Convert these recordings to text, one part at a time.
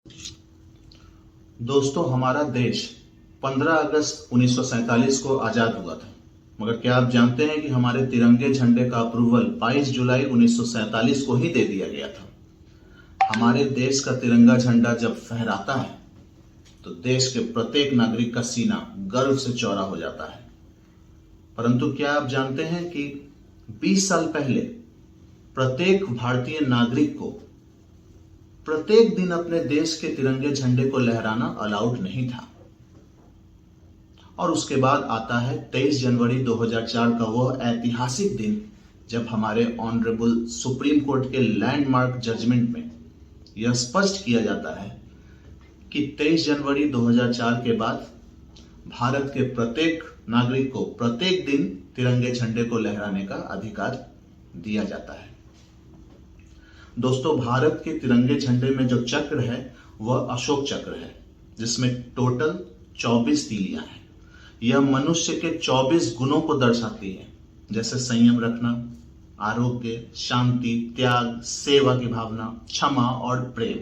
दोस्तों, हमारा देश 15 अगस्त 1947 को आजाद हुआ था। मगर क्या आप जानते हैं कि हमारे तिरंगे झंडे का अप्रूवल 22 जुलाई 1947 को ही दे दिया गया था। हमारे देश का तिरंगा झंडा जब फहराता है तो देश के प्रत्येक नागरिक का सीना गर्व से चौड़ा हो जाता है। परंतु क्या आप जानते हैं कि 20 साल पहले प्रत्येक भारतीय नागरिक को प्रत्येक दिन अपने देश के तिरंगे झंडे को लहराना अलाउड नहीं था। और उसके बाद आता है 23 जनवरी 2004 का वह ऐतिहासिक दिन जब हमारे ऑनरेबल सुप्रीम कोर्ट के लैंडमार्क जजमेंट में यह स्पष्ट किया जाता है कि 23 जनवरी 2004 के बाद भारत के प्रत्येक नागरिक को प्रत्येक दिन तिरंगे झंडे को लहराने का अधिकार दिया जाता है। दोस्तों, भारत के तिरंगे झंडे में जो चक्र है वह अशोक चक्र है, जिसमें टोटल 24 तीलियां हैं। यह मनुष्य के 24 गुणों को दर्शाती है, जैसे संयम रखना, आरोग्य, शांति, त्याग, सेवा की भावना, क्षमा और प्रेम।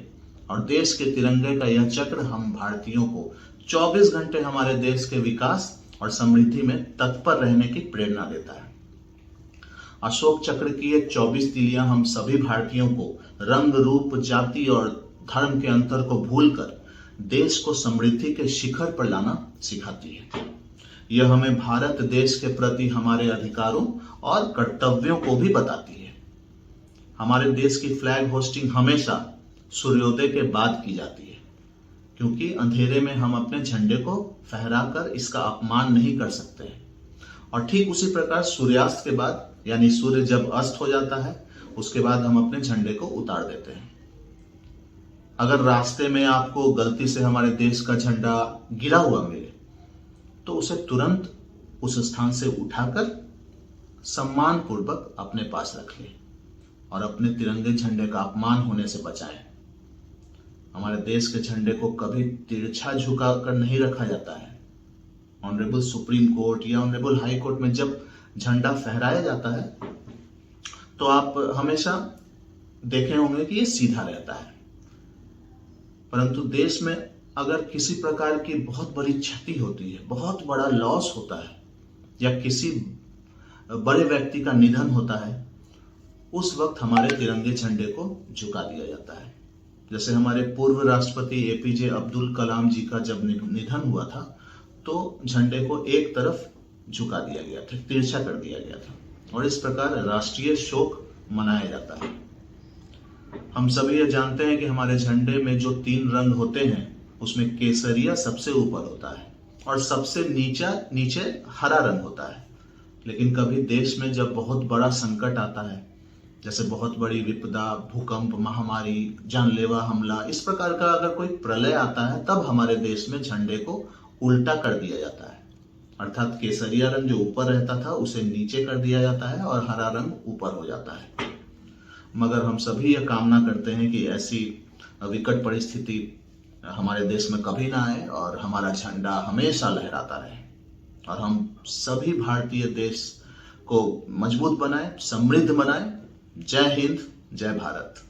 और देश के तिरंगे का यह चक्र हम भारतीयों को 24 घंटे हमारे देश के विकास और समृद्धि में तत्पर रहने की प्रेरणा देता है। अशोक चक्र की ये 24 तीलियां हम सभी भारतीयों को रंग, रूप, जाति और धर्म के अंतर को भूलकर देश को समृद्धि के शिखर पर लाना सिखाती है। यह हमें भारत देश के प्रति हमारे अधिकारों और कर्तव्यों को भी बताती है। हमारे देश की फ्लैग होस्टिंग हमेशा सूर्योदय के बाद की जाती है, क्योंकि अंधेरे में हम अपने झंडे को फहराकर इसका अपमान नहीं कर सकते। और ठीक उसी प्रकार सूर्यास्त के बाद, यानी सूर्य जब अस्त हो जाता है, उसके बाद हम अपने झंडे को उतार देते हैं। अगर रास्ते में आपको गलती से हमारे देश का झंडा गिरा हुआ मिले तो उसे तुरंत उस स्थान से उठाकर सम्मान पूर्वक अपने पास रख लें और अपने तिरंगे झंडे का अपमान होने से बचाएं। हमारे देश के झंडे को कभी तिरछा झुकाकर नहीं रखा जाता है। ऑनरेबल सुप्रीम कोर्ट या ऑनरेबल हाई कोर्ट में जब झंडा फहराया जाता है तो आप हमेशा देखे होंगे कि ये सीधा रहता है। परंतु देश में अगर किसी प्रकार की बहुत बड़ी क्षति होती है, बहुत बड़ा लॉस होता है, या किसी बड़े व्यक्ति का निधन होता है, उस वक्त हमारे तिरंगे झंडे को झुका दिया जाता है। जैसे हमारे पूर्व राष्ट्रपति एपीजे अब्दुल कलाम जी का जब निधन हुआ था तो झंडे को एक तरफ झुका दिया गया था, तिरछा कर दिया गया था, और इस प्रकार राष्ट्रीय शोक मनाया जाता है। हम सभी ये जानते हैं कि हमारे झंडे में जो 3 रंग होते हैं उसमें केसरिया सबसे ऊपर होता है और सबसे नीचे हरा रंग होता है। लेकिन कभी देश में जब बहुत बड़ा संकट आता है, जैसे बहुत बड़ी विपदा, भूकंप, महामारी, जानलेवा हमला, इस प्रकार का अगर कोई प्रलय आता है, तब हमारे देश में झंडे को उल्टा कर दिया जाता है। अर्थात केसरिया रंग जो ऊपर रहता था उसे नीचे कर दिया जाता है और हरा रंग ऊपर हो जाता है। मगर हम सभी यह कामना करते हैं कि ऐसी विकट परिस्थिति हमारे देश में कभी ना आए और हमारा झंडा हमेशा लहराता रहे और हम सभी भारतीय देश को मजबूत बनाएं, समृद्ध बनाएं। जय हिंद, जय भारत।